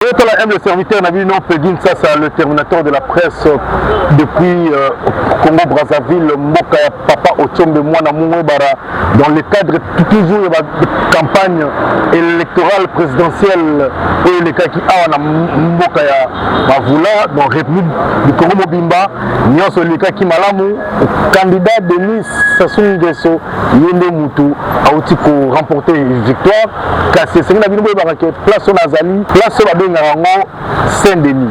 Le serviteur n'a vu non Péguine, ça c'est le terminateur de la presse depuis Congo-Brazzaville, Mboka Papa Ochombe Mwana Mouébara, dans le cadre toujours de la campagne électorale présidentielle et les cas qui a Mboka ya Bavoula, dans la République du Congo Mobimba, Nyos le cas qui malamu, candidat Denis Sassou Nguesso, Yende Moutou, a aussi pour remporter une victoire, car c'est ce qu'il a vu place au Nazali, place au Saint-Denis.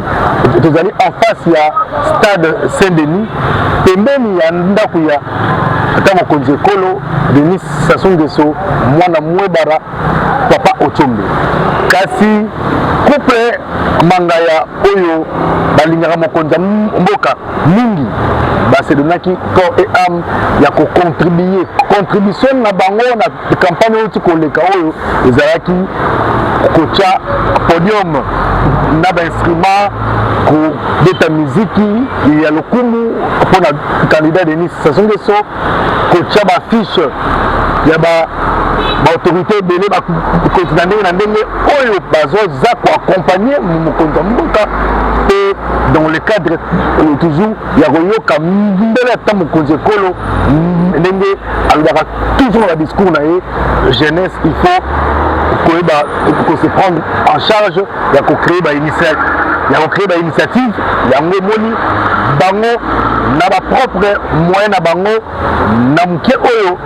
Vous allez en face, il y a stade Saint-Denis. Et même il y a Ndakuya, Kolo, Denis Sassou Nguesso, Mwana Mouébara, Papa Ochombe. Kasi, couple Mangaya, Oyo, Balingara Mokonza Mboka, Mingi, c'est de qui corps et âme, il y a contribuer. Contribution na bango na campagne où tu connais Oyo, les Araki, Kocha, podium, na instrument, de musique, il y a le Kumu, pour le candidat Denis Sassou Nguesso, Kocha affiche, il y a l'autorité de l'État, Oyo, Bazo, accompagner Mokonza Mboka. Et dans le cadre toujours, il y a Royoka, Mbele Mokonza Kolo, toujours dans le discours, jeunesse, il faut se prendre en charge, il y a créer une initiative. Il y a une initiative, il y a un moni, bango, na ba propre moyen na bango, na mke oyo,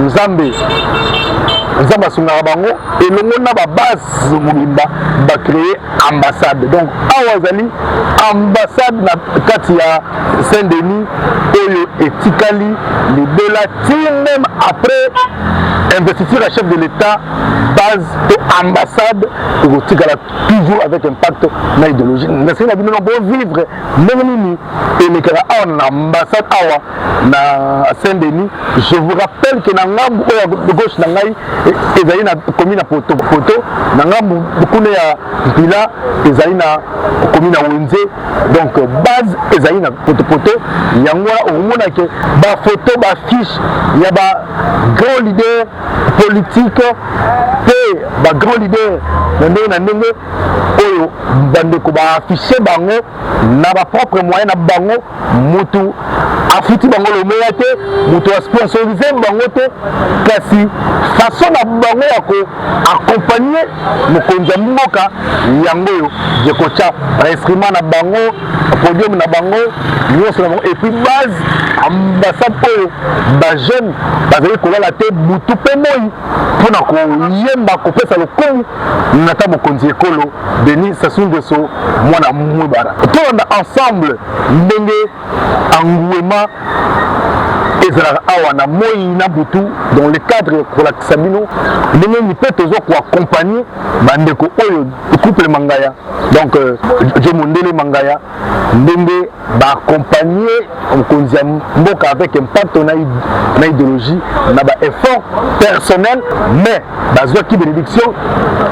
Nzambe. Nzamba Sungara bango, et le monde na ba base mobimba, ba créer ambassade. Donc, Awazali, ambassade na Katia Saint-Denis, oyo et Tikali, les Belati, même après investiture à chef de l'État, base de ambassade, et Tikala toujours avec impact na idéologie. Mais c'est la vie de vivre, même et les cas en ambassade awa na Saint-Denis. Je vous rappelle que dans la gauche nangai et zaina commune à poto nangambu bukune ya bila et zaina commune à Wenze. Donc base et zaina poto yango au mona que ba photo ba fiche ya ba grand leader politique et ba grand leader na ndenge oyo bande ko ba afficher bango na ba propre moyen na bango mutu afiti bango le meilleur mutu a sponsorisé bango te kasi façon na bango ya ko accompagner Mokonza Mboka yango yo je kocha instrument na bango podium na bango nyonso na bango et puis base ambassade oyo ba jeune bazali kolala te mutu pe moi pona ko yemba ko pesa le kongo nata Mokonzi Ekolo Denis Sassou Nguesso Mwana Mouébara. Tout ensemble ndenge engouement ezala awa na moi na butu dans le cadre pour la Sabino ndenge ni peut toujours ko accompagner bandeko oyo couple Mangaya donc je mondele Mangaya ndenge ba accompagner Mokonzi Mboka avec impact na idéologie na ba effort personnel mais bazwa ki bénédiction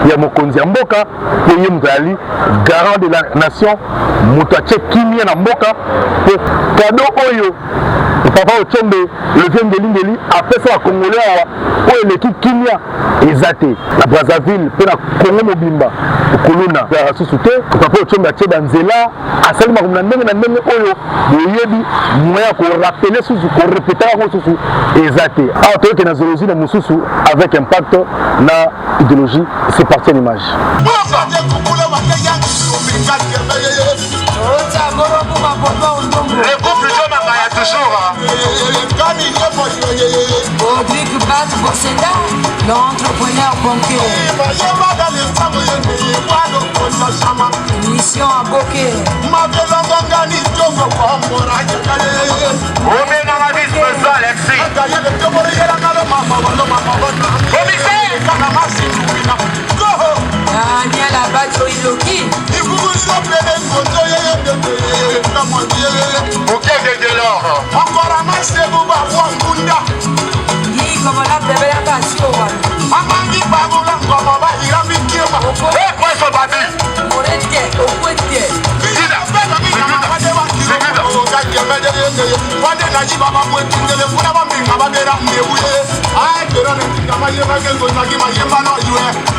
ya Mokonzi Mboka pour yemzali garant de la nation mutache kimia na Mboka pour cadeau oyo Papa Ochombe le vient de l'Ingeli après ça Congolais oyo l'équipe kimia ezate la Brazzaville pe na Congo Mobimba koluna ya susute Papa Ochombe atie banzela asali makumna ndenge na ndenge oyo boyebi moya ko rappeler susu ko répéter ko susu ezate a to que na zoologie na mususu avec impact na idéologie c'est parti à l'image. Le couple de Mangaya toujours. Rodrigue Bad Bosseda, l'entrepreneur banquier. Mission à Bokeh. Daniel Abacho Iloki. Ok, de l'or. Encore un match de Bouba Wangunda. Guy comme la bébé à Casio. Amangi Bagoula, comme va y a mis Kioma. Eh, quoi ce babi? Morete, au poitiers.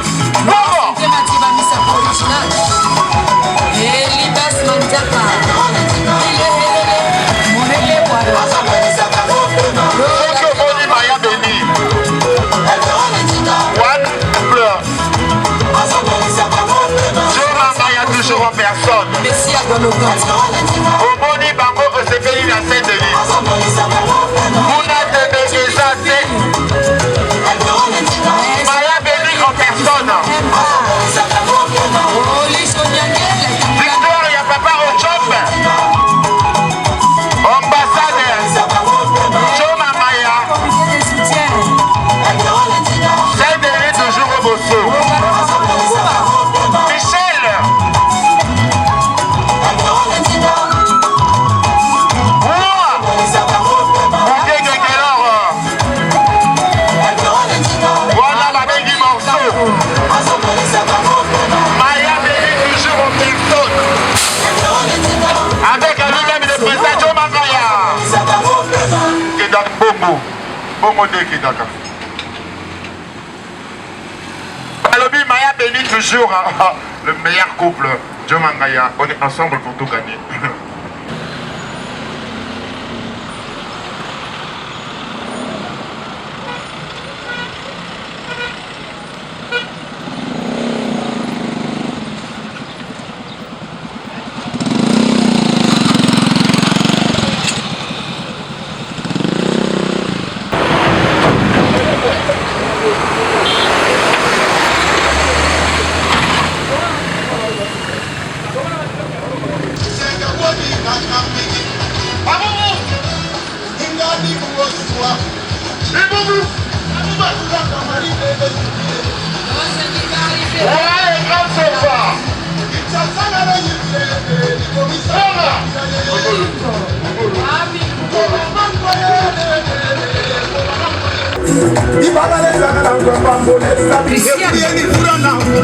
I Comment? Toujours en personne. Messia dans le temps. Au Boni Bango, c'est pays la Saint-Denis. Vous n'avez déjà assez. Maya Béni en personne. Victoire, il y a papa au job. Ambassadeur. Choma Maya. Saint-Denis toujours au Bosso. Alobi Maya Béni toujours le meilleur couple. Joe Mangaya, on est ensemble pour tout gagner.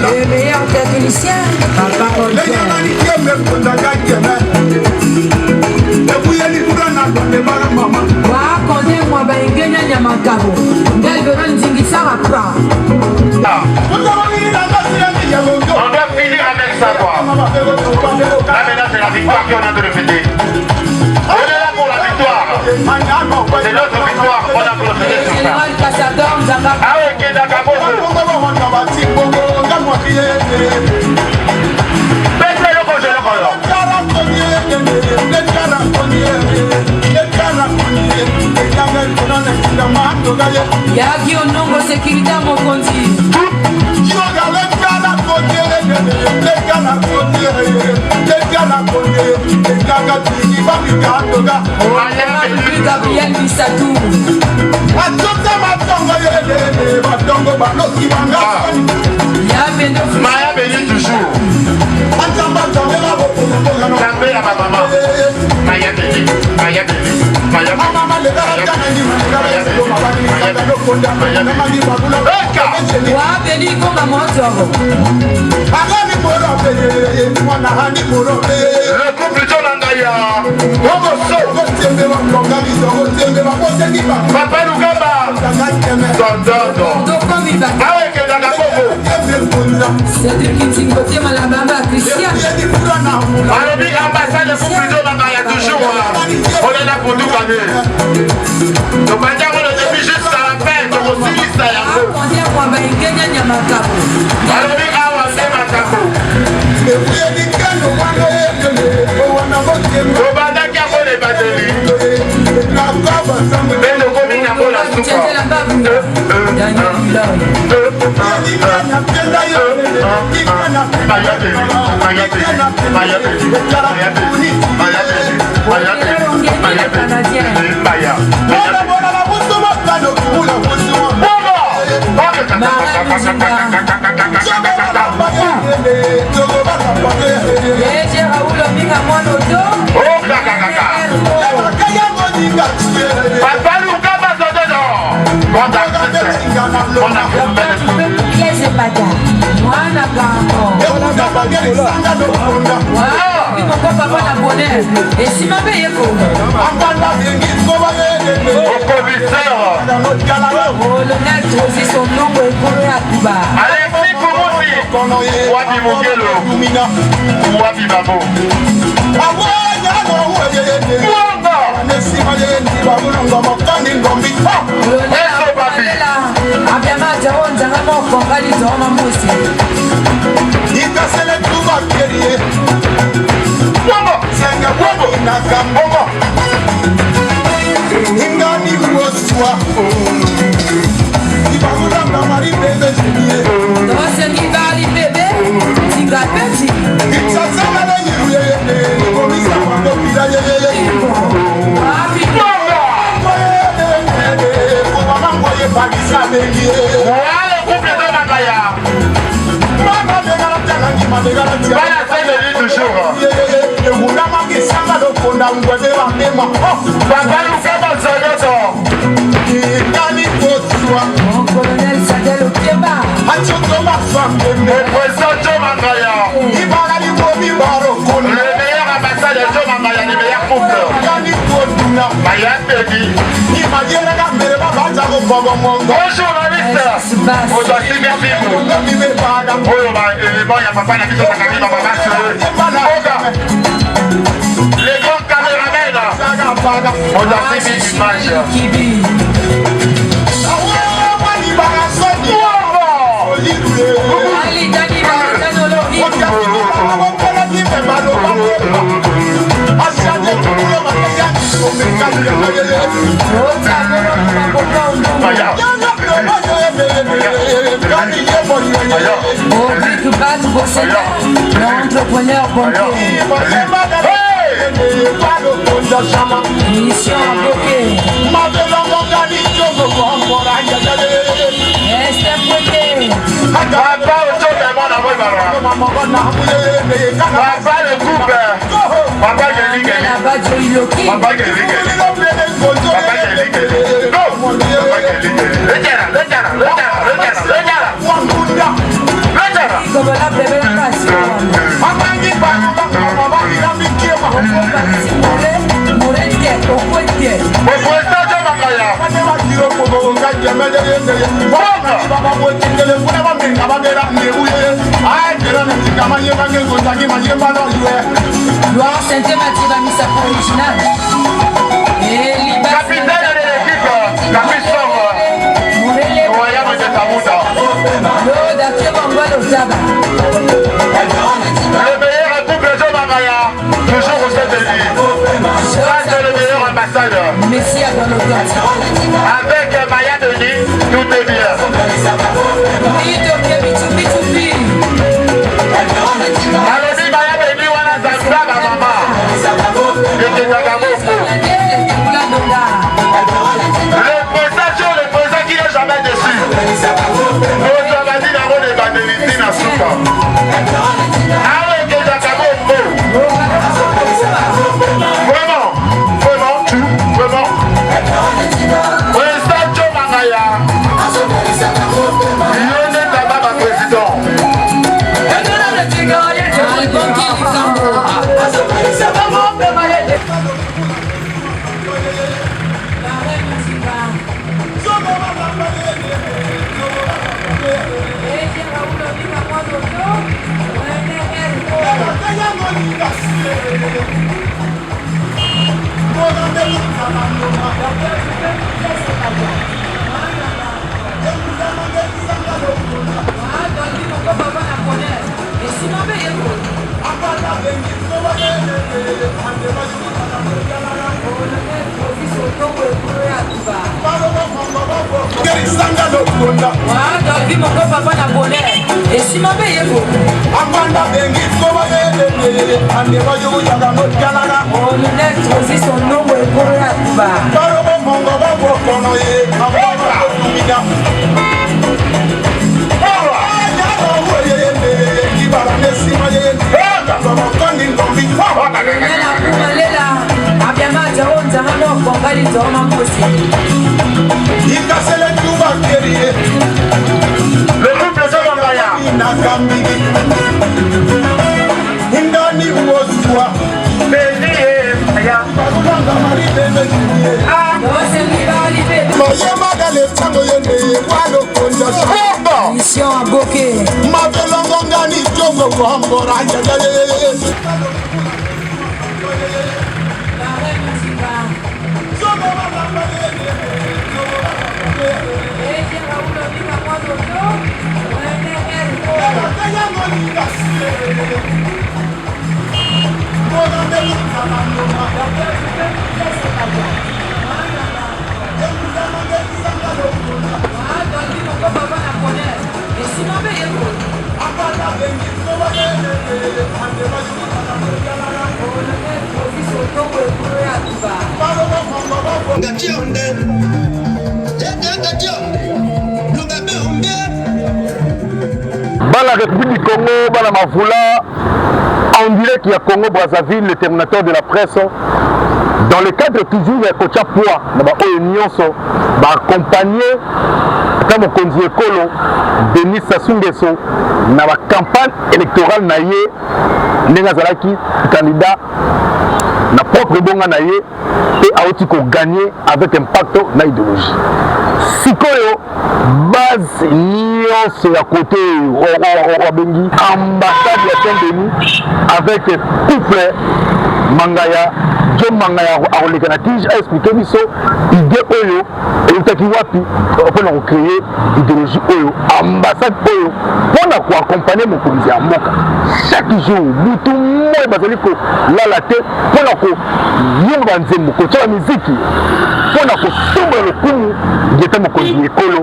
Le meilleur technicien, papa wakonde mwa baingenya nyamakabo ndelvero nzingisaka pra On doit finir avec ça quoi. Là maintenant c'est la victoire qu'on a de le fêter. On est là pour la victoire. C'est notre victoire. On a clôturé sur ça. Général Cassador Nzanga. Ah oui, qui est d'accord. Baissez le projet, le colon. Yaki onongo sécurité mokonzi. Gabriel Bissatou. Maya Béni toujours. Tapez à ma maman. Maya Béni. Maya Béni. Maya Béni. Wa Béni konga mozoro. Le couple John Angaya. Papa Lugamba. Dokomi bata. Ah ouais, que dans la bobo. Cédric Kitingote Malabamba Christian. Alors, ambassade de couple John Angaya toujours. On est là pour tout gagner. Donc, on le début jusqu'à la fin. Donc, on suit ça. Akonde kwa baingenya nyamakabo. Alors, awa c'est ma capo. Obanda qui a fait les batteries. Mais le commune a fait la soupe. Tchétela babu. Daniel Alexis Koumou Wapi Mugelo, Wapi Babo. Les grands caméramens, on a suivi l'image. L'entrepreneur banquier. Mission à bloquer. Reste bloqué. Papa le couple. Papa Gloire Saint-Mathieu va mis sa part originale. Capitaine de l'équipe, la puissance royale de Kamuta. Le meilleur couple de Magaya, toujours au sein de lui. Ça, c'est le meilleur ambassadeur. Messie dans le cœur. Avec Maya Denis, tout est bien. Alors, Maya Denis, on a sa maman. Le présent qui n'est jamais déçu. Nous avons dit dans le débat de l'Indine à Souka. Avec les Akabo. Vraiment, vraiment. Président Joe Mangaya. Il est d'abord un président. Le couple de Mangaya. Mission à bloquer. Bala République du Congo, Bala Mavula, en direct il y a Congo Brazzaville, le terminateur de la presse. Dans le cadre toujours de Kocha Poa, accompagné comme Konzi Ekolo, Denis Sassou Nguesso, dans la campagne électorale naïe, Nenazalaki, candidat, na propre bonga naïe, et a aussi gagné avec impact dans l'idéologie. Sikoyo, base nyonso à côté Bengi, ambassade de Saint-Denis, avec couple Mangaya, John Mangaya a relatif a expliqué biso idée oyo et taki wapi pour créer idéologie oyo ambassade oyo pour accompagner mon commissaire à Mboka chaque jour butu moi bazali ko la tête pour yomba nzembo ko tsa musique pour sombre le coup de mon commissaire écolo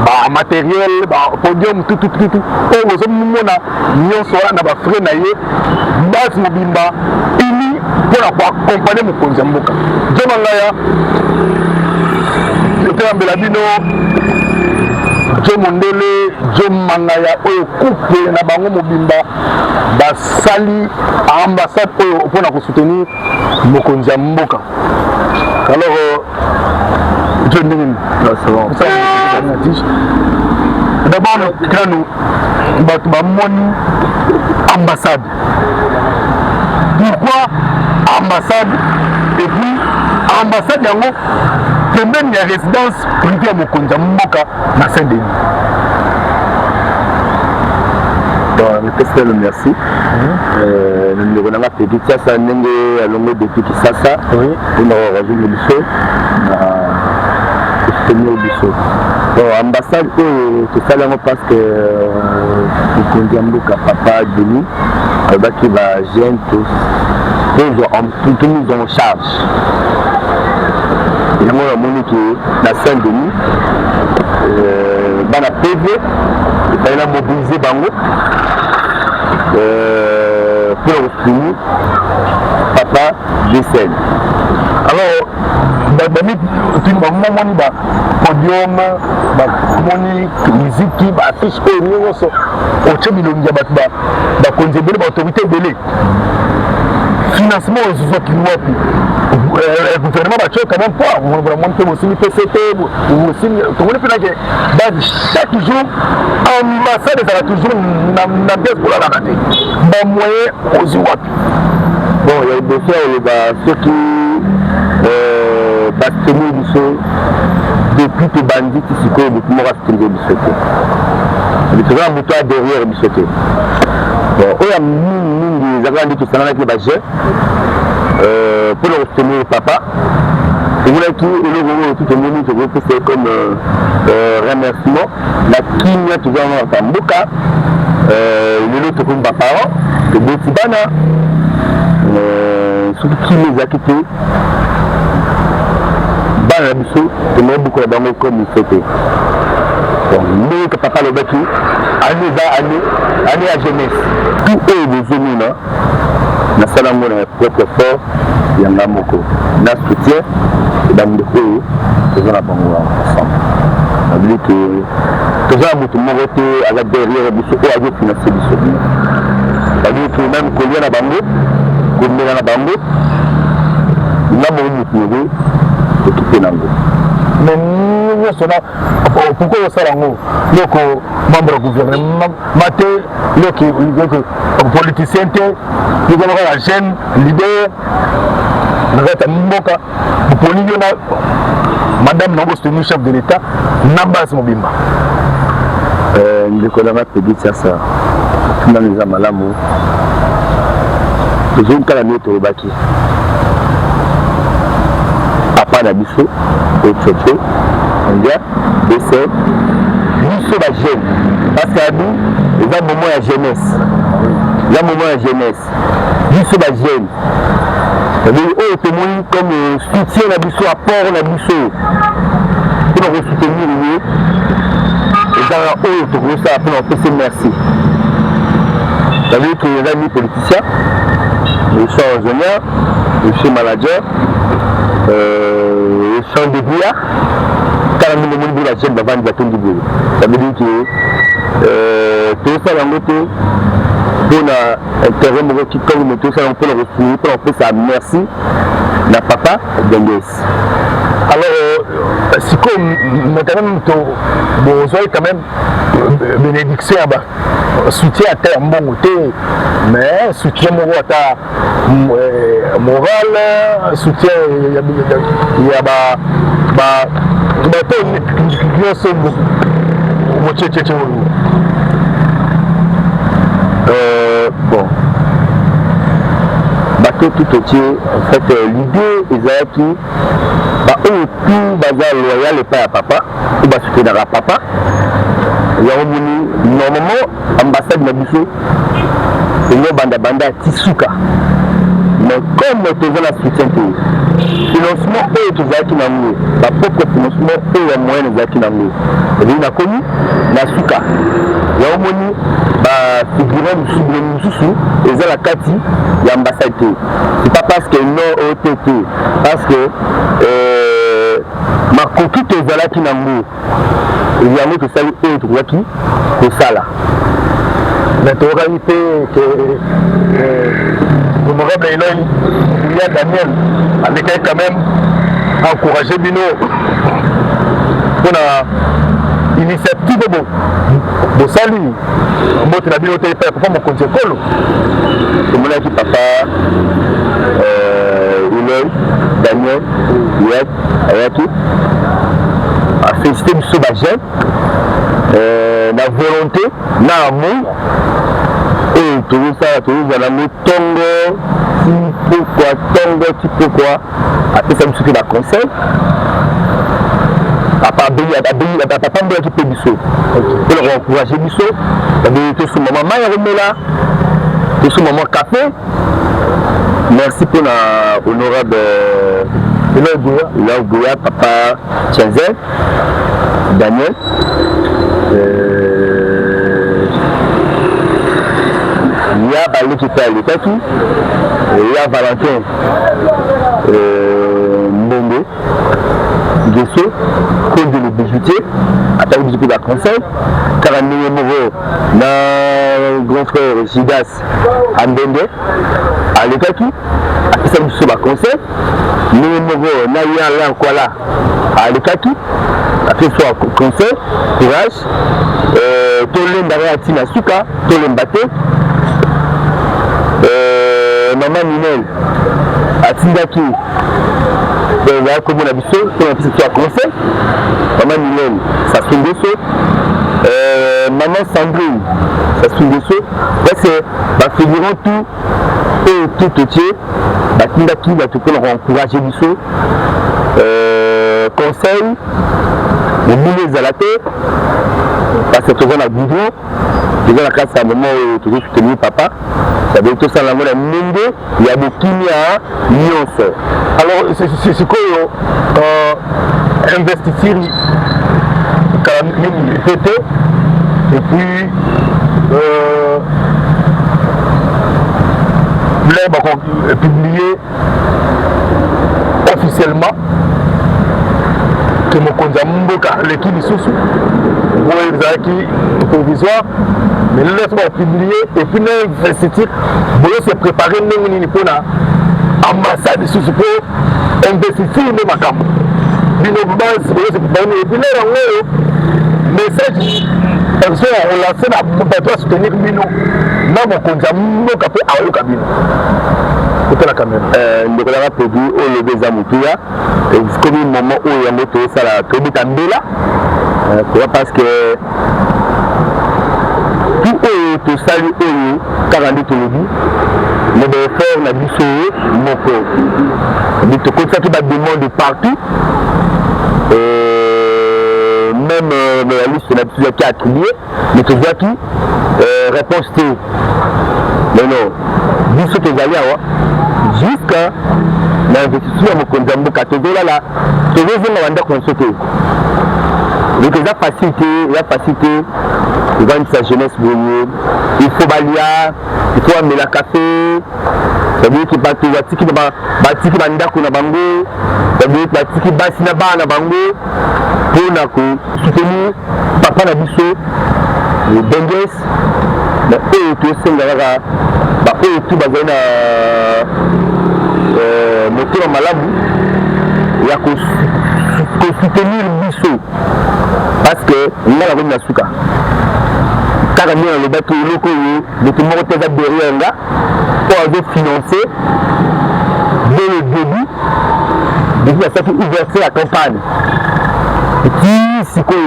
ba matériel ba podium tout o bozo mona nyonso na ba frère na ye base mobimba pour accompagner mon konzi mboka Jomangaya le Belabino Jomondele Jomangaya oyo couple na bango mobimba basali ambassade oyo pour soutenir mon konzi mboka alors je n'ai d'abord nous moni ambassade. Pourquoi ambassade et puis ambassade yango pembeni ya résidence privée ya mokonzi ya mboka na Saint-Denis. Le merci. Nous avons fait des choses à l'onglet de Kisasa. Oui. Nous avons rajouté le biseau. Ambassade, c'est ça parce que le Kondiamboka papa de nous, qui va gêner tous, tout nous en charge. Et moi, la Saint-Denis, dans la PV, il a mobilisé Bango pour obtenir papa décède. Alors, tu m'as podium, moni musique, affiche au Tchebilongia, autorité belé. Financement aux autres le gouvernement va quand même pas. Vous montez aussi le PCT, vous aussi, chaque jour, l'ambassade sera toujours dans pièce pour la rater. Bon moyen aux autres. Bon, il y a des faits, ceux qui bastonner du sol depuis que bandits ici, depuis que je suis du sauté. Le président Moutoua derrière du sauté. Bon, il y a des agents qui sont avec les bâgés pour leur soutenir le papa. Et vous l'avez tout le monde, c'est comme remerciement. La kinia qui vient dans Mboka, l'autre comme papa, le Botibana, ceux qui les a quittés. Dans la biseau, il y a beaucoup de banques comme il fait. Mais que papa le bâti, année à jeunesse, tout est des zones là. Na salamon propre fort, il y a un moko. Na soutien, dans le pays, c'est un bon ensemble. Ça veut dire que tout ça, vous m'arrêtez à la derrière du soutien à vous financer du soutien. Ça veut dire que même qu'on y a la bambou, qu'on y a la bambou, il y a mon niveau. Mais nous sommes là, pourquoi nous sommes là? Nous membres du gouvernement, nous politiciens, nous avons la jeune leader, nous avons Madame Nangostoni, chef de l'État, Nabas Mobimba. Nous avons dit ça. dans les amalamu toujours kala mieux baki papa na biso au tchocho on dit décès biso ba jeune parce que adu les moments de jeunesse la moment de jeunesse biso ba jeune c'est-à-dire oh témoin comme soutien na biso apport na biso pour nous soutenir lui et dans oh pour nous ça pour nous faire merci c'est-à-dire que les amis politiciens les champs ingénieurs les champs managers les champs de bia quand on nous dit la jeune d'avant de ton début ça veut dire que tout ça la moto pour intérêt mon qui comme tout ça on peut le retrouver pour faire ça merci na papa Dengues. Alors si comme maintenant besoin quand même bénédiction soutien à terre bon côté mais soutien moral soutien il y a bon bateau tout entier en fait l'idée est qui tout bazar loyal et pas à papa ou bah soutenir à papa normalement ambassade na biso et banda tisuka mais comme tu veux la soutien financement et tout ça qui n'a mieux la propre financement et les moyens de qui n'a mieux et bien a connu la souka yaomoni figurant sous et ça la kati l'ambassade c'est pas parce que non OTT parce que ma coquille est là qui n'a mieux il y a que ça et tout qui que ça là mais tu auras été que l'honorable Eloy Daniel avec quand même encouragé Bino pour la initiative de salut moi tu n'as bien été pour faire mon conseil colo c'est mon ami papa Eloy Daniel Yad Ayaki a félicité M. Bajen la volonté na amour et tout ça toujours dans la tongo pourquoi après ça me suffit d'un conseil papa qui peut biso pour le encourager biso tout ce moment là tout ce moment café merci pour la honorable Ilaou Gouya papa Tchenzel Daniel il y a Balé qui fait à l'état il y a Valentin Mbongo Gesso Code de bijoutier attaque du coup de conseil car un numéro na grand frère Jidas Ambende à l'état après ça sur la conseil numéro na ya quoi là à l'état après soit conseil courage tolé ndara tina suka tolé mbaté maman Ninel atindaki là comme on a biso pour un petit conseil maman Ninel ça se fait maman Sandrine ça se fait parce que bah figurant tout et tout entier atindaki là tout pour encourager biso conseil les boulets à la tête parce que toujours la goudron déjà la classe à un moment où toujours soutenu papa ça veut tout ça la monnaie monde il y a des kimia nuance alors c'est quoi investir quand même fêté et puis publier officiellement que mon Mboka l'équipe du Soussou provisoire mais laisse-moi publier et puis l'investir pour se préparer pour l'ambassade du Soussou pour investir dans ma camp et puis là message personne a relancé la bateau à soutenir Mino non mon Mboka peut avoir le cabinet la caméra. Le colère produit au lieu des amoutuya et comme un moment où il y a moto ça la parce que tout est tu salues eux, 42 tolobi, mais de faire la biseau, mon corps. Mais tu comptes ça qui va demander partout. Même la liste de la qui a attribué, mais tu vois qui réponse T. Mais non, dis ce que j'ai à jusqu'à l'investissement de mon compte, quand tu es là, tu es là, tu es là, donc il y a facilité, il va sa jeunesse brûlée, il faut balayer, il faut amener la café, ça veut dire qu'il va tout voir, il va tiki bandako na bango, ça veut dire qu'il va tiki basi na ba na bango, pour soutenir papa na biso, le benges, mais eux tout sengara, bah eux tout bazana moteur malabu, il y a que soutenir biso. Parce que nous avons la souka. Car nous avons le bateau local, nous avons monté à Berianga pour avoir financé dès le début. Depuis la cette ouverture à la campagne. Et puis, c'est quoi?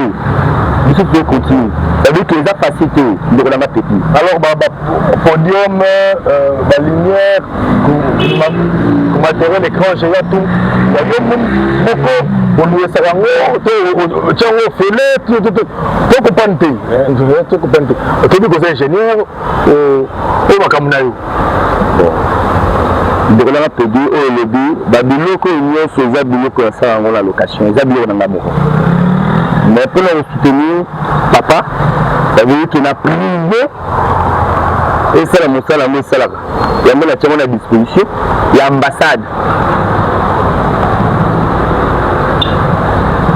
Nous devons continuer. Ça veut dire que les facilités de la petit. Alors, podium, la lumière, matériel, écran, j'ai tout. Il y a beaucoup. On lui a dit, tu as fait tout comprendre. Tu comprends. Tu es ingénieur, tu es ingénieur. Donc là, on peut dire, au début, Babiloko est une Babiloko à la location, ils ont dans l'amour. Mais pour nous soutenir, papa, ça veut dire qu'il a privé, et c'est la moussala, il y a une à disposition, il y a l'ambassade.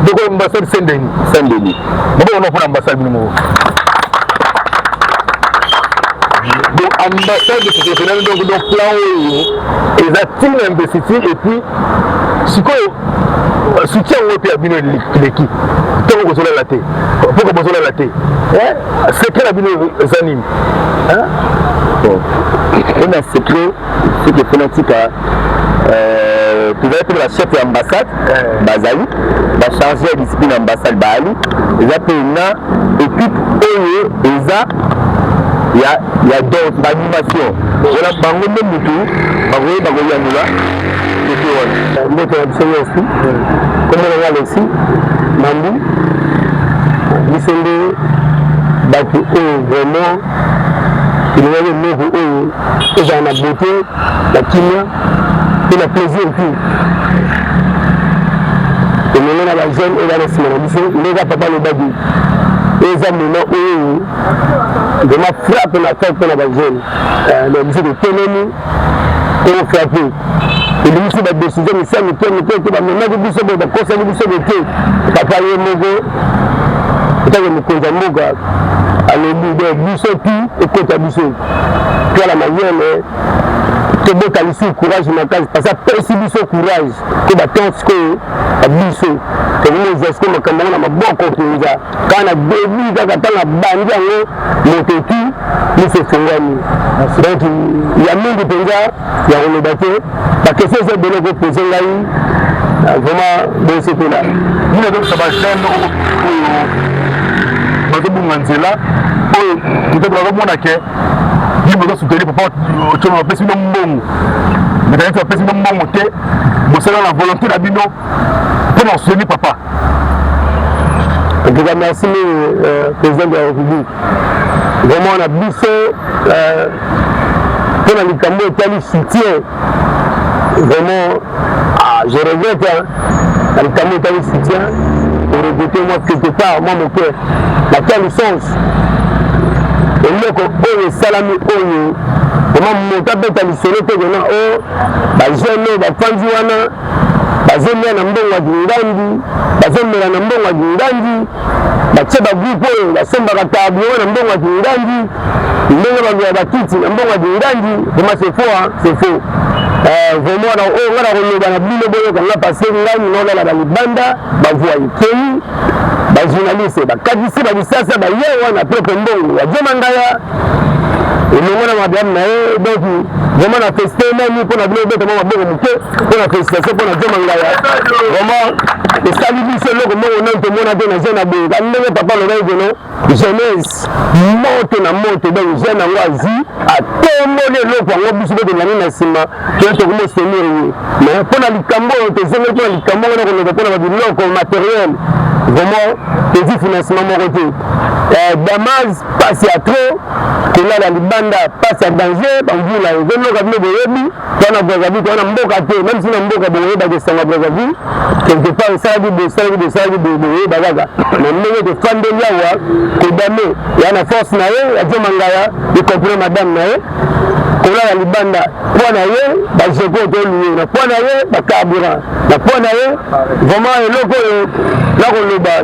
Donc l'ambassade Saint-Denis. Pourquoi on a fait l'ambassade numéro? Donc ambassade professionnelle, donc plan ils attirent l'investisseur et puis si quoi soutien au pays à bino l'équipe tant que vous la tête pourquoi vous la tête c'est que la bino s'anime on a secret c'est que fanatique tu vas être la chef de l'ambassade Bazali va changer la discipline ambassade Bali ils appellent une équipe il y a d'autres d'animation. Je la bango de Moutou, bango Yanula, et puis aussi, comme on regarde aussi, Mamou, Bissende, Baki vraiment, il y a le nouveau et dans la beauté, la kimia, et le plaisir aussi. Et maintenant, la jeune et la semaine, les gars, papa le badi. Et ça, maintenant, de ma frappe la tête pour la jeune. Le monsieur de Télémi, on frappe. Et lui, c'est la décision, mais ça, mais maintenant, je dis ça, mais le conseil de monsieur de thé, papa, il est mauvais. Et ça, je me compte à Moga. Alors, lui, il dit ça, et compte à Bissot. Puis à la manière, que bon qualifier le courage dans la case, parce que ça perçoit le courage, que la tente, que la Bissot. Que nous les escrocs, comme on a ma bonne conclusion. Quand on a débuté, quand on a bandé, mon tétu, nous se fondons. Donc, il y a même des pays, il y a un débat, parce que c'est de l'autre côté, vraiment, dans ce pays-là. Nous avons ça va faire nous avons soutenir papa, tu vas passer dans mon bon. Mais tu vas passer dans mon bon, vous avez la volonté d'abino pour nous soutenir papa. En tout cas, merci, président de la République. Vraiment, on a bouffé pour la Likambo et quel soutien. Vraiment, je regrette, la Likambo et quel soutien. Pour regretter, moi, quelque part, moi, mon cœur, la quelle sens. Et nous, on est salami, on comment monter bête à l'isolé, on jeune, fanziwana, bazemia na mbongo wa Ngandi, bazemia na mbongo wa Ngandi, bacheba grupo, basomba katabu na mbongo wa Ngandi, mbongo wa bakiti na mbongo wa Ngandi, vraiment c'est faux. Vraiment, on a remis la bille de l'eau, on a passé l'année, on a la banda, on voit le pays, les journalistes, les cadistes, les sasses, les yeux, on a propre mbongo, il y a Djemangaya, elongo na madame na ye donc vraiment na festé nani mpona bino obeta mwa maboko moke mpona félicitation mpona Joe Mangaya vraiment esali biso eloko moko nani tomona te na jeune aboye ndenge papa lobai kono jeunesse moto na moto donc jeune yango azwi atomboli eloko yango biso mpe tolandi na nsima toye tokomostenir ye mais mpona likambo oyo tozengeli mpona likambo oyo nakoloba mpona babiloko materiel vraiment tozwi financement moko te Damas pasi ya trop kolala libanda pasi ya danger bamvula ezonoka bino boyebi twana Brazzaville twana mboka te même si na mboka boyebaka esanga Brazzaville quelque part esalaki boyeba kaka na ndenge tofandeli awa kodame ya na force na ye ya Joe Mangaya ecomprenant madame na ye kolala libanda poa na ye bajeko toluye na poa na ye bacarburant na poa na ye vraiment eloko oyo nakoloba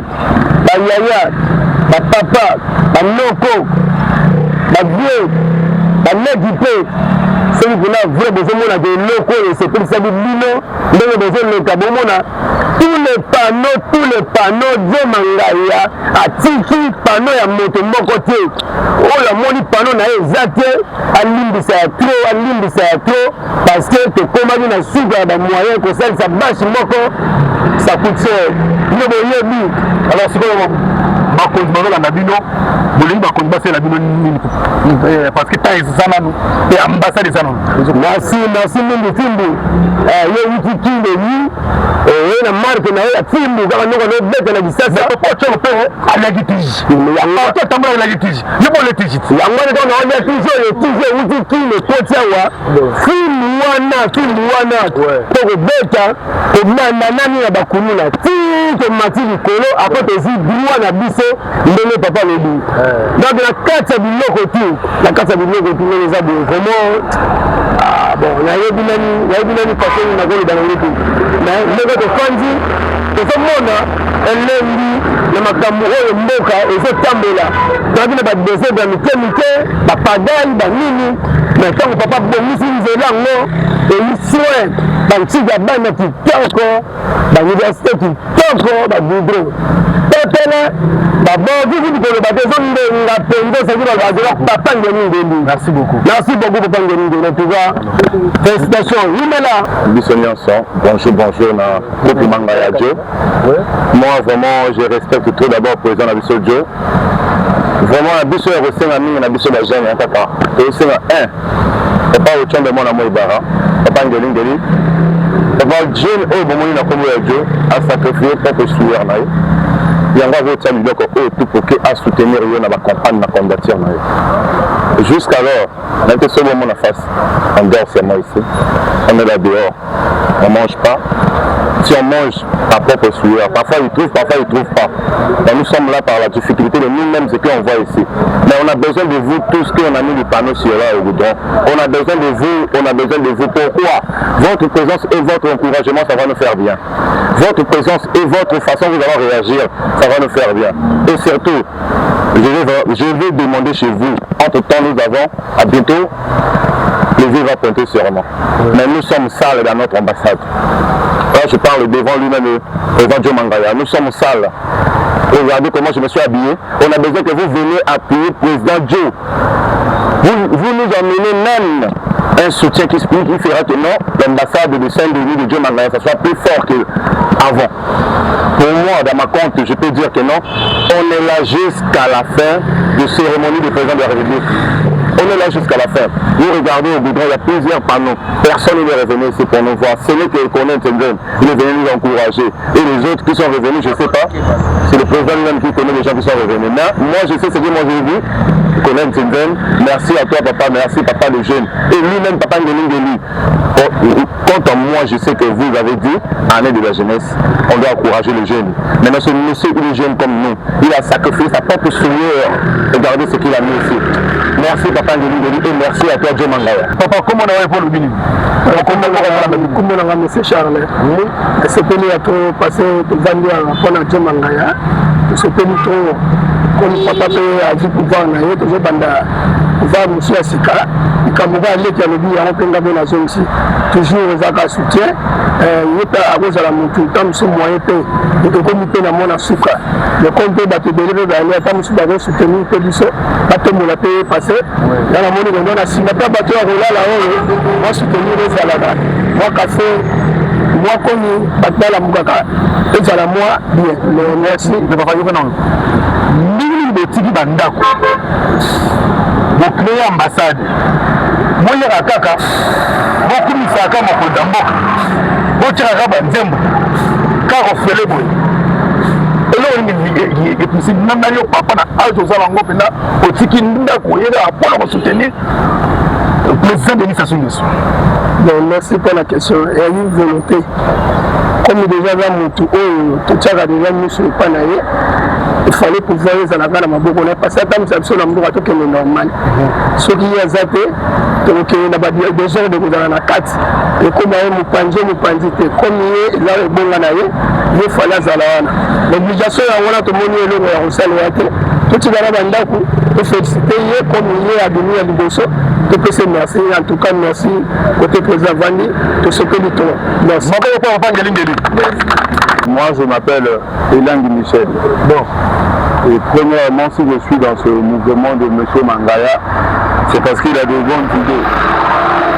bayaya bapapa banoko bavie baleki mpe soki kuna vrai bozomona ke eloko oyo esepelisaki bino ndenge bozoleka bomona tous les panneaux Joe Mangaya atiki panneau ya moto moko te oyo amoni panneau na ye eza te alimbisa ya trop parce que tokomaki na suka ya bamoyen kosalisa bashe moko ça coûte cher bino boyebi alors sikoyo bakonzi bazolanda bino bolingi bakonzi basala bino nini parce que temps eza nanu pe ambassade eza nanu merci mingi Fimbu ye wuti kindeni ye na marke na ye ya Fimbu kaka ndoko nobeta na bisasa popoco mpe alaki tiji yango tambola alaki tiji yebole tiji yango ne tona olia tiji oyo tiji wuti kinde koti awa Fimbu wana tokobeta kobanda nani na bakuluna ti tomati likolo apo tozi droit na biso ndenge papa lobi donc na kati ya biloko tu ndenge eza boye vraiment bon nayebi nani façon nakoloba nango te ndenge tofandi tozomona elengi na makambo oyo mboka ezotambola toyaki na badesert ya mike bapagai banini mais ntango papa bongisi nzela yango eyi soin bantika bana kitoko bauniversité kitoko bagoudron totele baboki koloba te ezondenga pende soki bazela papa ngeni ndendi merci beaucoup papa ngeni ndendi en tout cas félicitations yimela biso nyonso bonjour na groupe Mangaya Joe. Moi vraiment je respecte tout d'abord président na biso Joe. Vraiment na biso ya kosenga mingi na biso bajene ya papa tosenga papa ochombe mwana moibara papa ngeli papa jeune oyo bomoni na kombo ya Joe asacrifié propre sueur na ye yango azotia biloko oyo tout pour que asoutenir yo na bacampagne na candidature na ye jusqu'alors nayete so bomona face on dort seulement ici on est là dehors on mange pas. Si on mange par propre sueur, parfois ils trouvent pas. Mais nous sommes là par la difficulté de nous-mêmes ce qu'on voit ici. Mais on a besoin de vous tous qu'on a mis les panneaux sur là au goudron. On a besoin de vous. Pourquoi? Votre présence et votre encouragement, ça va nous faire bien. Votre présence et votre façon de réagir, ça va nous faire bien. Et surtout, je vais demander chez vous, entre-temps nous avons, à bientôt, le vieux va pointer sûrement. Mais nous sommes sales dans notre ambassade. Là, je parle devant lui-même, devant Joe Mangaya. Nous sommes sales. Regardez comment je me suis habillé. On a besoin que vous veniez appuyer le président Joe. Vous nous emmenez même un soutien qui fera que non, l'ambassade de Saint-Denis de Joe Mangaya, ça soit plus fort qu'avant. Pour moi, dans ma compte, je peux dire que non. On est là jusqu'à la fin de cérémonie du président de la République. On est là jusqu'à la fin. Vous regardez au goudron, il y a plusieurs panneaux. Personne n'est revenu ici pour nous voir. C'est nous qui connaissons Tendren. Il est venu nous encourager. Et les autres qui sont revenus, je ne sais pas. C'est le président lui-même qui connaît les gens qui sont revenus. Mais moi, je sais ce que moi j'ai vu. Je connais Tendren. Merci à toi, papa. Merci, papa, le jeune. Et lui-même, papa Ngeli. Quant à moi, je sais que vous avez dit, année de la jeunesse, on doit encourager les jeunes. Maintenant, ce monsieur, il est jeune comme nous. Il a sacrifié sa propre sueur. Regardez ce qu'il a mis ici. Merci, papa Ngeli, et merci à toi, Joe Mangaya. Papa, comment on a fait le bini? Comment on a fait Charles? C'est venu à tout passer de Vandia à Joe Mangaya. C'est venu trop comme papa peut agir pouvoir na ye toujours banda pouvoir monsieur asika ikamuga leki alobi yango mpe nga mpe nazongisi toujours ezaka soutien ye mpe akozala motu ta mosu moyen mpe ekokomi mpe na mona suka loko mpe bato ebele mpe bale ata mosu bakosoutenir mpe biso batombola mpe ye passe nga namoni kondo na nsima mpe bato ya kolala oyo basoutenir ezalaka mwa kafe mwa komi bato balamukaka ezala mwa bien merci bafayoka nano mingi botiki bandako bocreye ambassade boyaka kaka bokumisaka mokonzi mboka botyakaka banzembo kaka ofele boye eloko epesi nandani yo papa na age ozala yango mpena otiki ndako oyekaka mpona kosoutenir président Denis Sassou Nguesso. Bon, merci pour la question. Il y a une volonté. Comme déjà dans mon tour, tout ça a déjà mis sur le panaïe. Il fallait pouvoir les aller à ma bourre. On a passé à temps, c'est absolument normal. Ce qui est zappé, donc il y a des gens de vous dans la 4. Et comme il y a un pandité, comme il y a un bon anaïe, il fallait aller. L'obligation à tout le monde est là, on s'est allé. Tout le monde est là, pour féliciter, comme il y a donné à l'Ibosso. Merci, en tout cas merci côté président Vandi, tout ce que nous trouvons. Merci. Moi je m'appelle Elang Michel. Bon. Et premièrement, si je suis dans ce mouvement de M. Mangaya, c'est parce qu'il a de bonnes idées.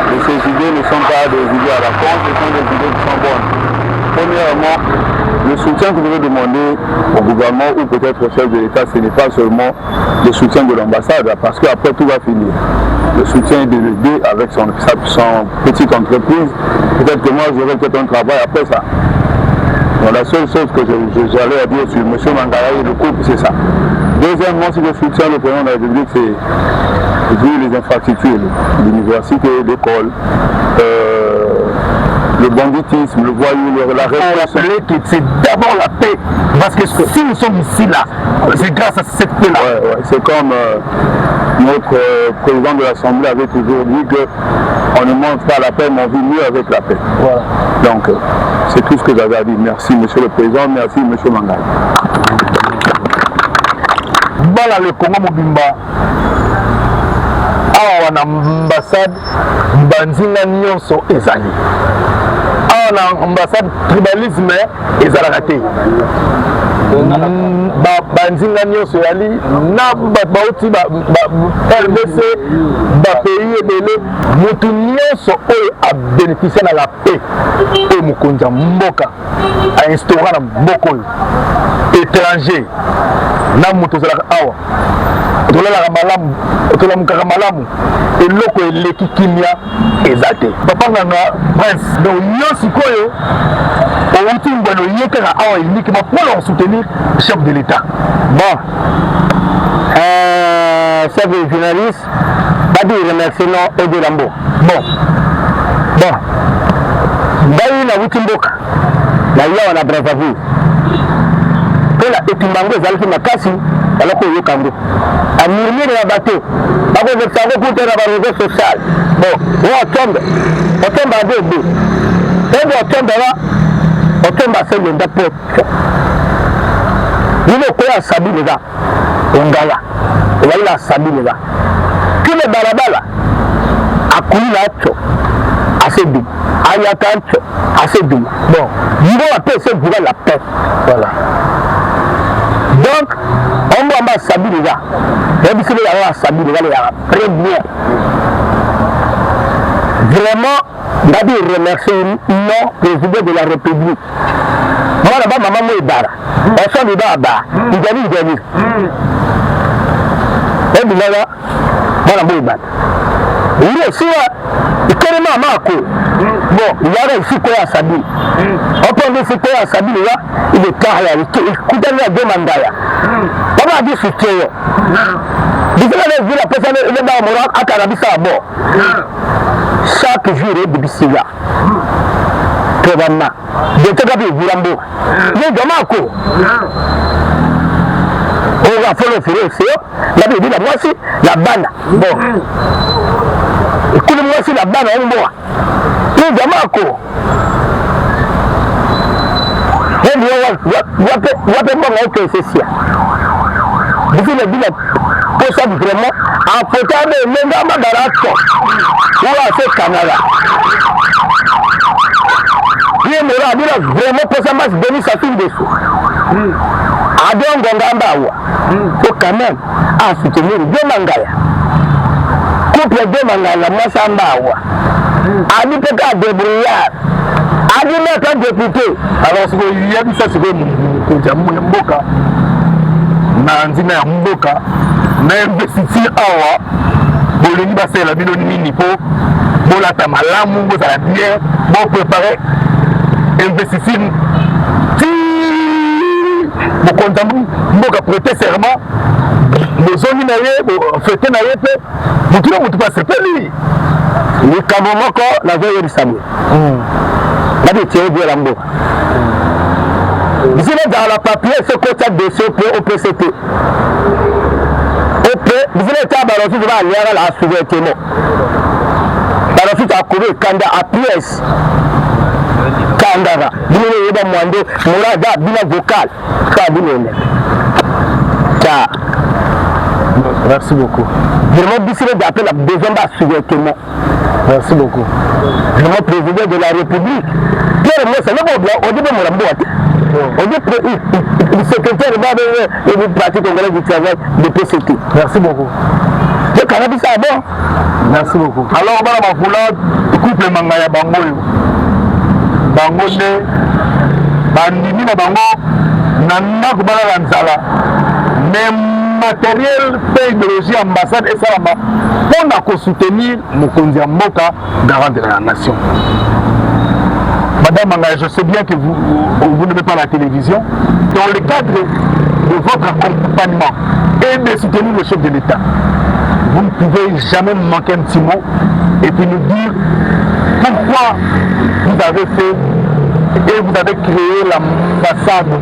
Et ces idées ne sont pas des idées à la con, ce sont des idées qui sont bonnes. Premièrement, le soutien que je veux demander au gouvernement ou peut-être au chef de l'État, ce n'est pas seulement le soutien de l'ambassade, parce qu'après tout va finir. Le soutien de l'aider avec son petite entreprise. Peut-être que moi j'aurai peut-être un travail après ça. Donc, la seule chose que j'allais dire sur M. Mangaya et le couple, c'est ça. Deuxièmement, si je soutiens le président de la République, c'est vu les infrastructures, l'université, l'école, le banditisme, le voyou, la rappeler que c'est d'abord la paix. Parce que si nous sommes ici là, c'est grâce à cette paix-là. Ouais, c'est comme notre président de l'Assemblée avait toujours dit qu'on ne mange pas la paix, mais on vit mieux avec la paix. Voilà. Donc, c'est tout ce que j'avais à dire. Merci, monsieur le président. Merci, monsieur Mangaya. Bala le Congo Mobimba. Awa na ambassade banzinga nyonso ezali. Awa na ambassade tribalisme ezalaka te. Banzinga nyonso yali na bauti RDC bapays ebele mutu nyonso oyo abénéficie na la paix oyo mokonzi ya mboka ainstaura na mboka oyo étranger na moto ozalaka awa otolalaka malamu otolamukaka malamu eloko eleki kimia eza te papa nganga prince donc yo sikoyo outi mbwene oyekaka awa uniquement mpona kosoutenir chef de l'état bon chef de journaliste badi remercie non ede lambo bon ngai nauti mboka na yawa na brazzaville mpona etumbango ezalaki makasi aloko oyoka yango amurmure ya bato bakovekisa yango kuta na bareseau social bon otombe ade ebe ebe otombe aselenda poto yino koya sabine eza ongala ezali na sabine eza kile balabala akuli na acho aseduma ayaka acho aseduma bon yibo apese vura la paix voilà donc on va pas sabine là même si il y a sabine là il y a très bien vraiment d'ailleurs remercier non président de la République moi là-bas maman moi ibara on s'en va bas il gagne et bien là voilà moi ibara oui aussi carrément mako bon il y a ici quoi à sabine on peut dire c'est quoi à sabine là il est tard là il coûte à demander baba dit soutien yo bisela les villes personne il est dans moral à Carabissa à bord chaque jour il bibisiga tebana de tega bi vilambo ni jamako on va faire le faire la bibi la moi si la bana bon écoute moi si la bana on boit ni jamako wape mbongo oke esesia Ici, le bilan, pour ça, vraiment, en photo, même dans ma garato, ou à ce Canada. Il me rend vraiment pour ça, je donne sa fille dessous. Adon Gongamba, faut quand même soutenir deux mangaya. Couple deux mangaya, moi ça m'a. Ani peut-être débrouillard. Ani mettre député. Alors, il y a ça, c'est que Mboka. Nandina Mboka. N'investir awa. Bolini basé la bino nini po. Bola tamalamu, vous allez bien. Bon préparer. Investir. Vous comptez Mboka prêter serment. Les hommes n'aient fêté n'aient pas. Vous trouvez que vous passez pas lui. Le Kamomoko, la veille du Samuel. Là, tu es bien l'amour. Vous êtes dans la papier, ce côté de ce au PCT. Vous êtes à Barosu, vous allez à la souveraineté. Barosu a couru Kanda à pièce. Kandara. Vous avez demandé, Mourada, bila vocal. Merci beaucoup. Vraiment, décidé d'appeler la deuxième base souveraineté. Merci beaucoup. Vraiment, président de la République. Pierre Moussa, c'est le bon blanc, on dit que mon boîte. On dit le secrétaire de la pratique congolaise du travail de PCT. Merci beaucoup. Le cannabis, c'est bon. Merci beaucoup. Alors, on va vous couple Mangaya Bangoyo. Bangoye, Bandimi na Bango, Nana Kubala Lanzala. Même matériel, technologie, ambassade et ça pour soutenir Mokonzi Mboka, garant de la nation. Madame Mangaya, je sais bien que vous n'aimez pas la télévision. Dans le cadre de votre accompagnement et de soutenir le chef de l'État, vous ne pouvez jamais manquer un petit mot et puis nous dire pourquoi vous avez fait et vous avez créé l'ambassade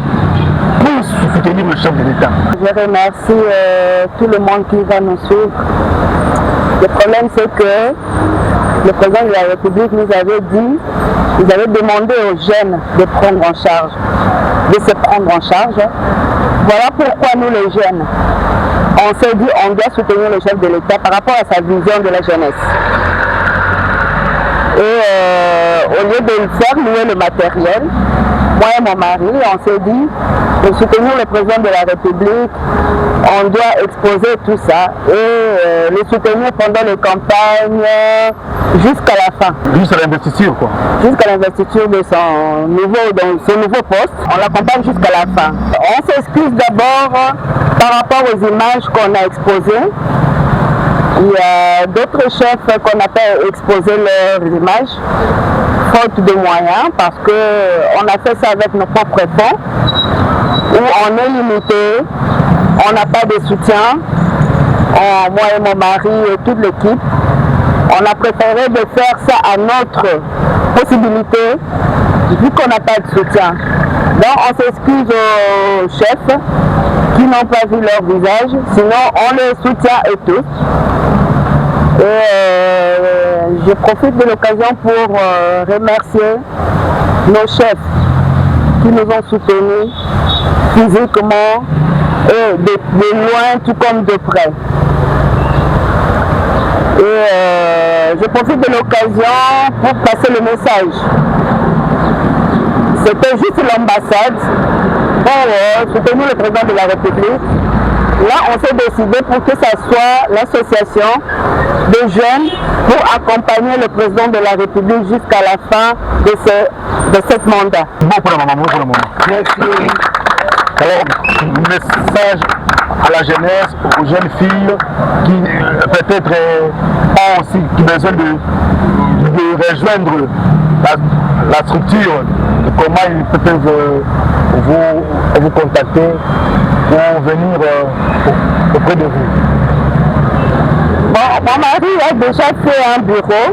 pour soutenir le chef de l'État. Je remercie tout le monde qui va nous suivre. Le problème, c'est que le président de la République nous avait dit, nous avait demandé aux jeunes de prendre en charge, de se prendre en charge. Voilà pourquoi nous, les jeunes, on s'est dit on doit soutenir le chef de l'État par rapport à sa vision de la jeunesse. Et au lieu de faire louer le matériel, moi et mon mari, on s'est dit, pour soutenir le président de la République, on doit exposer tout ça et le soutenir pendant les campagnes jusqu'à la fin. Jusqu'à l'investiture, quoi. Jusqu'à l'investiture de son nouveau poste. On l'accompagne jusqu'à la fin. On s'excuse d'abord par rapport aux images qu'on a exposées. Il y a d'autres chefs qu'on n'a pas exposé leurs images, faute de moyens, parce qu'on a fait ça avec nos propres fonds, où on est limité, on n'a pas de soutien, moi et mon mari et toute l'équipe, on a préféré de faire ça à notre possibilité, vu qu'on n'a pas de soutien. Donc on s'excuse aux chefs qui n'ont pas vu leur visage, sinon on les soutient et tous. Et je profite de l'occasion pour remercier nos chefs qui nous ont soutenus physiquement et de loin tout comme de près. Et je profite de l'occasion pour passer le message. C'était juste l'ambassade pour soutenir le président de la République. Là, on s'est décidé pour que ça soit l'association de jeunes pour accompagner le président de la République jusqu'à la fin de cette mandat. Bon pour la maman, Merci. Alors, message à la jeunesse, aux jeunes filles qui peut-être ont aussi besoin de rejoindre la structure, comment ils peuvent vous contacter pour venir auprès de vous. Bon, mon mari a déjà fait un bureau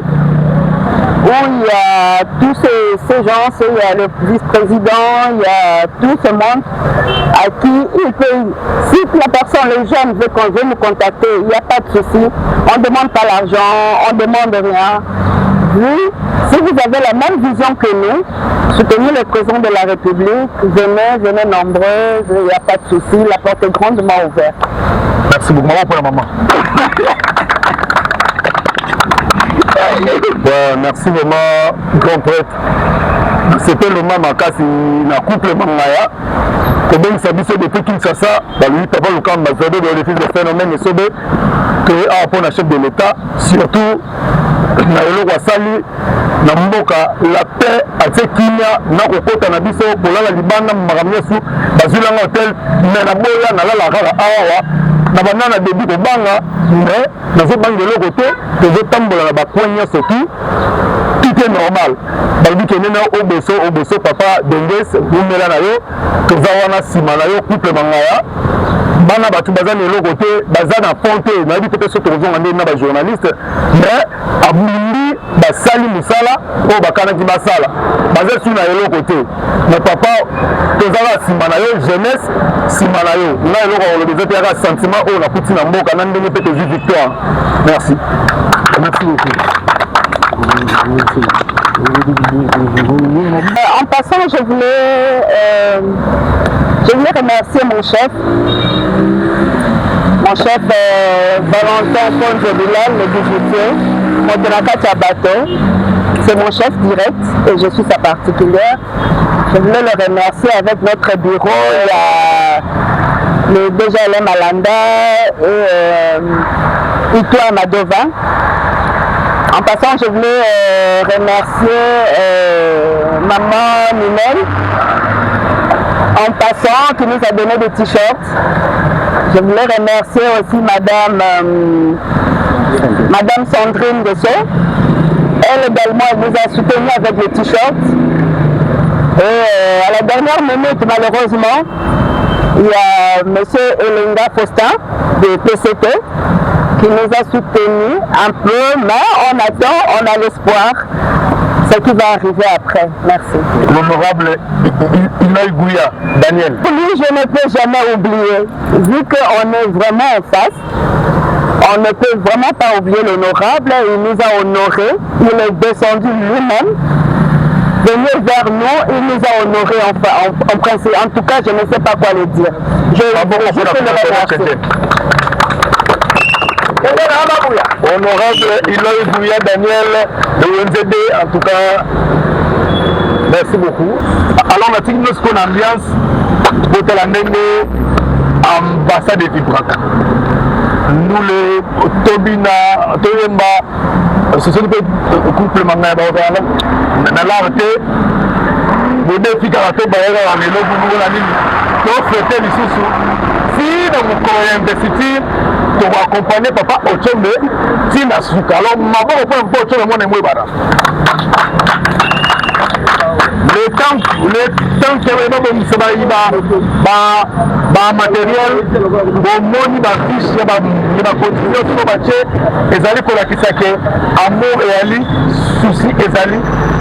où il y a tous ces gens, il y a le vice-président, il y a tout ce monde à qui il peut, si la personne, les jeunes veut nous contacter, il n'y a pas de souci, on ne demande pas l'argent, on ne demande rien. Si vous avez la même vision que nous, soutenir le président de la République. Venez nombreuses, il n'y a pas de souci, la porte est grandement ouverte. Merci beaucoup. Maman pour la maman. Merci vraiment, grand prêtre. C'était le moment kasi na couple Mangaya. Comme ça biso depuis Kinshasa, lui papa le camp Mazode de l'office de phénomène et sobe que pour la chef de l'État, surtout na eloko asali na mboka la paix atie kimia na kokota na biso bolala libanda makamyesu bazulanga hotel mais na boya na lala kaka awa na banana début kobanga mais nazobanga eloko te tozotambola na bacoin nyonso tout est normal balobi kende na obeso papa denges bumela na yo toza wana nsima na yo couple Mangaya bana bato baza na eloko te baza na fond te nayebi te so tokozonga ndenge na bajournaliste mais abulindi basali mosala oyo bakanaki basala baza su na eloko te mais papa tozala nsima na yo jeunesse nsima na yo nga eloko akoloba eza te yaka sentiment oyo nakuti na mboka na ndenge mpe tozwi victoire. Merci beaucoup. En passant, je voulais remercier mon chef Valentin Ponzo-Bilal, le bijoutier, Motoraka Tchabato. C'est mon chef direct et je suis sa particulière. Je voulais le remercier avec notre bureau. Il y a le DGLM Malanda et Ito Amadova. En passant, je voulais remercier maman Ninel, en passant, qui nous a donné des t-shirts. Je voulais remercier aussi madame Sandrine Dessau. Elle également, elle nous a soutenus avec les t-shirts. Et à la dernière minute, malheureusement, il y a M. Elenga Faustin de PCT qui nous a soutenus un peu, mais on attend, on a l'espoir ce qui va arriver après. Merci. L'honorable Inaï Gouya, Daniel. Pour lui, je ne peux jamais oublier, vu qu'on est vraiment en face, on ne peut vraiment pas oublier l'honorable, il nous a honorés, il est descendu lui-même, venu vers nous, il nous a honorés en principe. En tout cas, je ne sais pas quoi le dire. Je peux le remercier. Honorable Ilaï Gouya Daniel de ONZD, en tout cas, merci beaucoup. Alors, on a une autre ambiance pour la ambassade de Vibrata. Nous, les Tobina, Toyemba, ce sont des couples Mangaya, Nalarté, vous défi karaté, Bayera, les lobes, nous, la ligne, pour fêter les sous. Si dans mon corps investisseur, pour accompagner papa Ochombe, si la souka. Alors, ma bonne point pour Ochombe, moi, n'est pas le temps que les gens ba matériel, bon moni, ba fiche, ba continuer sur bâcher, et aller pour la kisake, amour et ali, souci et ali,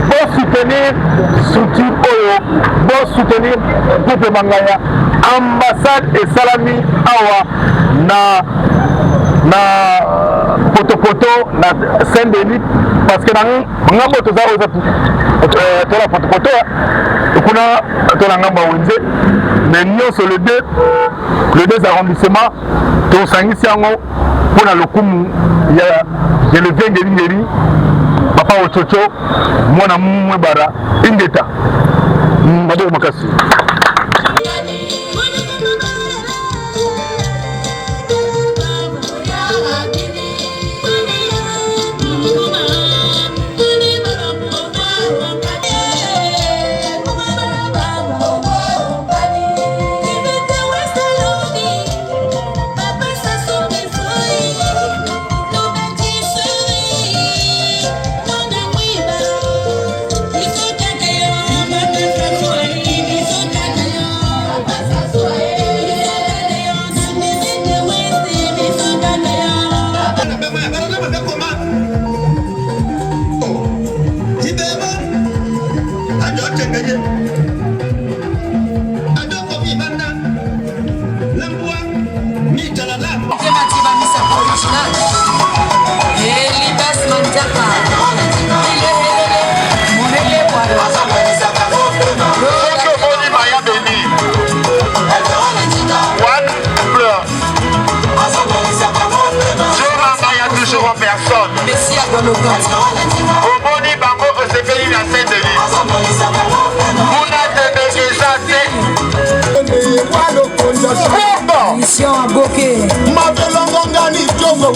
pour soutenir structure Oyo, pour soutenir groupe Mangaya, ambassade et salami awa na potopoto na Saint-Denis parce que dans ngambo toza tola potopoto kuna tola ngamba wenze mais nyonso le deux arrondissements tosangisi yango mpona lokumu ya Gervais Ngeli papa Ochocho mwana mwebara ingeta maboko makasi. Thank you.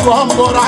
Bambora,